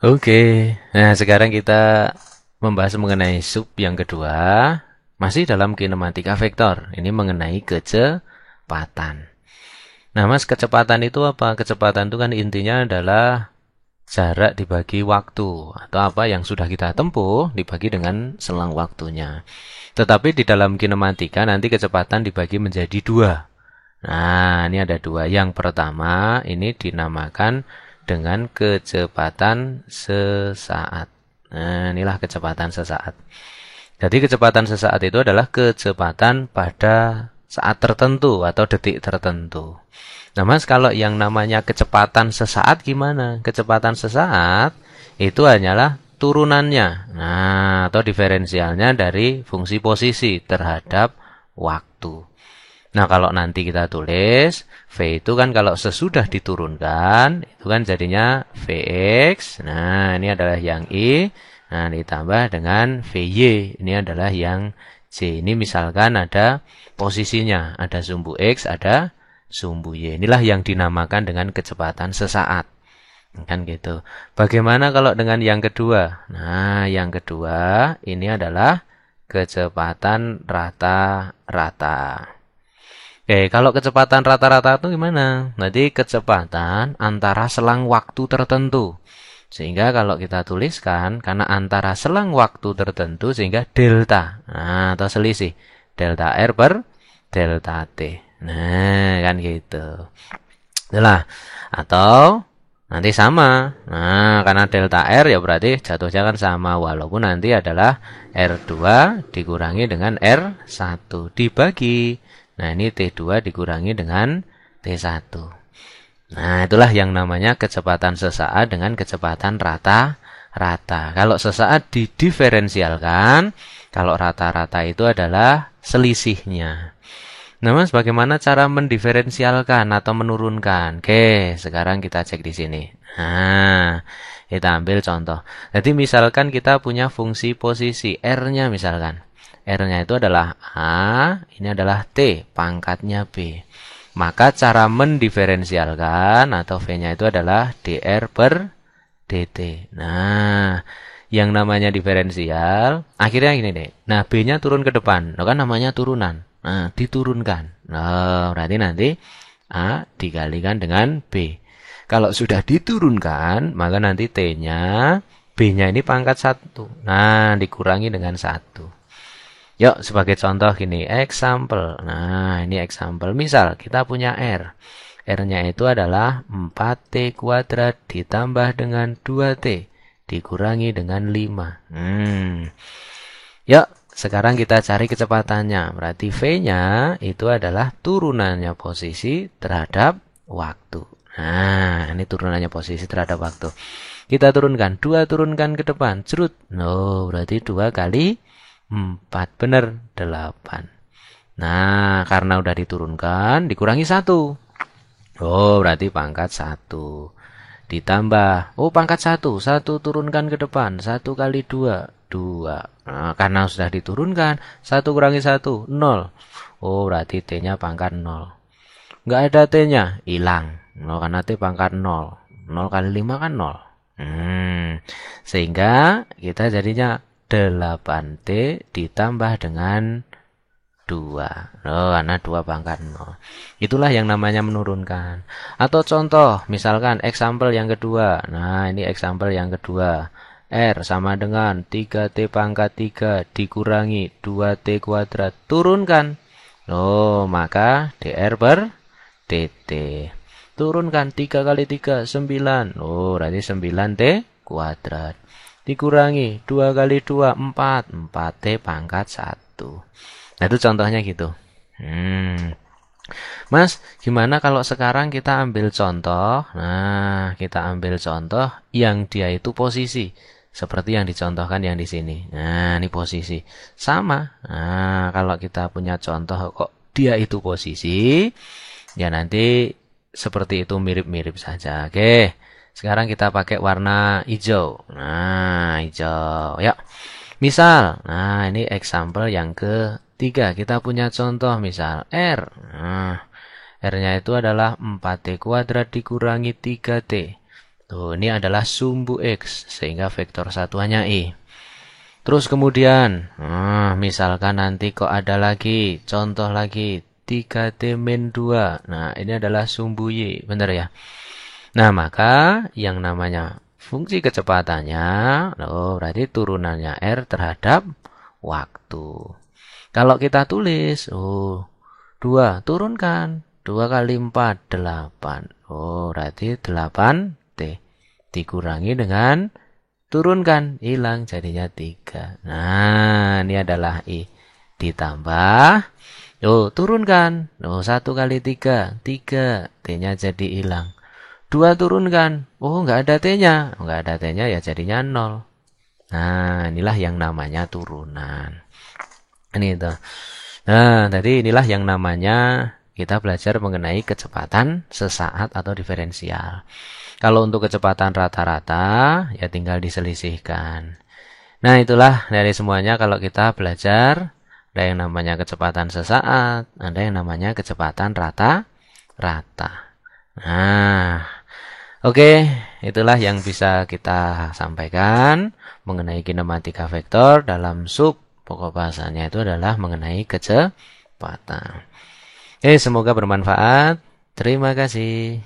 Oke, nah sekarang kita membahas mengenai sub yang kedua, masih dalam kinematika vektor. Ini mengenai kecepatan. Nah, Mas, kecepatan itu apa? Kecepatan itu kan intinya adalah jarak dibagi waktu atau apa yang sudah kita tempuh dibagi dengan selang waktunya. Tetapi di dalam kinematika nanti kecepatan dibagi menjadi dua. Nah, ini ada dua. Yang pertama ini dinamakan dengan kecepatan sesaat. Nah, inilah kecepatan sesaat. Jadi kecepatan sesaat itu adalah kecepatan pada saat tertentu atau detik tertentu. Nah, Mas, kalau yang namanya kecepatan sesaat gimana? Kecepatan sesaat itu hanyalah turunannya. Nah, atau diferensialnya dari fungsi posisi terhadap waktu. Nah, kalau nanti kita tulis, V itu kan kalau sesudah diturunkan, itu kan jadinya Vx. Nah, ini adalah yang I. Nah, ditambah dengan Vy. Ini adalah yang J. Ini misalkan ada posisinya. Ada sumbu X, ada sumbu Y. Inilah yang dinamakan dengan kecepatan sesaat. Kan gitu. Bagaimana kalau dengan yang kedua? Nah, yang kedua ini adalah kecepatan rata-rata. Oke, kalau kecepatan rata-rata itu gimana? Nanti kecepatan antara selang waktu tertentu. Sehingga kalau kita tuliskan, karena antara selang waktu tertentu, sehingga delta. Nah, atau selisih. Delta R per delta T. Nah, kan gitu. Itulah. Atau nanti sama. Nah, karena delta R ya berarti jatuhnya kan sama. Walaupun nanti adalah R2 dikurangi dengan R1 dibagi. Nah, ini T2 dikurangi dengan T1. Nah, itulah yang namanya kecepatan sesaat dengan kecepatan rata-rata. Kalau sesaat didiferensialkan, kalau rata-rata itu adalah selisihnya. Nah, Mas, bagaimana cara mendiferensialkan atau menurunkan? Oke, sekarang kita cek di sini. Nah, kita ambil contoh. Jadi misalkan kita punya fungsi posisi R-nya misalkan. R-nya itu adalah A, ini adalah T, pangkatnya B. Maka cara mendiferensialkan atau V-nya itu adalah dr per dt. Nah, yang namanya diferensial, akhirnya gini deh. Nah, B-nya turun ke depan. Nah, kan namanya turunan. Nah, diturunkan. Nah, berarti nanti A dikalikan dengan B. Kalau sudah diturunkan, maka nanti T-nya, B-nya ini pangkat 1. Nah, dikurangi dengan 1. Yuk, sebagai contoh gini, example. Nah, ini example. Misal, kita punya R. R-nya itu adalah 4T kuadrat ditambah dengan 2T dikurangi dengan 5. Yuk, sekarang kita cari kecepatannya. Berarti V-nya itu adalah turunannya posisi terhadap waktu. Nah, ini turunannya posisi terhadap waktu. Kita turunkan, 2 turunkan ke depan. Cerut. No, berarti 2 kali 4. Benar, 8. Nah, karena udah diturunkan, dikurangi 1. Oh, berarti pangkat 1. Ditambah, oh pangkat 1. 1 turunkan ke depan. 1 kali 2. 2. Nah, karena sudah diturunkan, 1 kurangi 1. 0. Oh, berarti T-nya pangkat 0. Nggak ada T-nya, hilang. No, karena T pangkat 0. 0 kali 5 kan 0. Sehingga kita jadinya 8T ditambah dengan 2. Oh, karena 2 pangkat 0. Itulah yang namanya menurunkan. Atau contoh, misalkan example yang kedua. Nah, ini example yang kedua. R sama dengan 3T pangkat 3 dikurangi 2T kuadrat. Turunkan. Oh, maka dr per dt. Turunkan 3 kali 3, 9. Oh, berarti 9T kuadrat. Dikurangi 2 kali 2, 4. 4T pangkat 1. Nah, itu contohnya gitu. Mas, gimana kalau sekarang kita ambil contoh? Nah, kita ambil contoh yang dia itu posisi. Seperti yang dicontohkan yang di sini. Nah, ini posisi. Sama. Nah, kalau kita punya contoh kok dia itu posisi, ya nanti seperti itu mirip-mirip saja. Oke. Sekarang kita pakai warna hijau. Nah, hijau. Yuk. Misal, nah ini example yang ketiga. Kita punya contoh misal R. Nah, R-nya itu adalah 4T kuadrat dikurangi 3T. Tuh, ini adalah sumbu X, sehingga vektor satuannya I. Terus kemudian, misalkan nanti kok ada lagi, contoh lagi, 3D min 2. Nah, ini adalah sumbu Y, benar ya? Nah, maka yang namanya fungsi kecepatannya, berarti turunannya R terhadap waktu. Kalau kita tulis, 2, turunkan. 2 kali 4, 8. Berarti 8T. Dikurangi dengan turunkan, hilang, jadinya 3. Nah, ini adalah I. Ditambah, turunkan. 1 kali 3, 3. T-nya jadi hilang. 2 turunkan. Nggak ada T-nya. Nggak ada T-nya ya jadinya 0. Nah, inilah yang namanya turunan. Ini itu. Nah, tadi inilah yang namanya kita belajar mengenai kecepatan sesaat atau diferensial. Kalau untuk kecepatan rata-rata, ya tinggal diselisihkan. Nah, itulah dari semuanya kalau kita belajar. Ada yang namanya kecepatan sesaat, ada yang namanya kecepatan rata-rata. Nah, oke, itulah yang bisa kita sampaikan mengenai kinematika vektor dalam sub pokok bahasanya itu adalah mengenai kecepatan. Semoga bermanfaat. Terima kasih.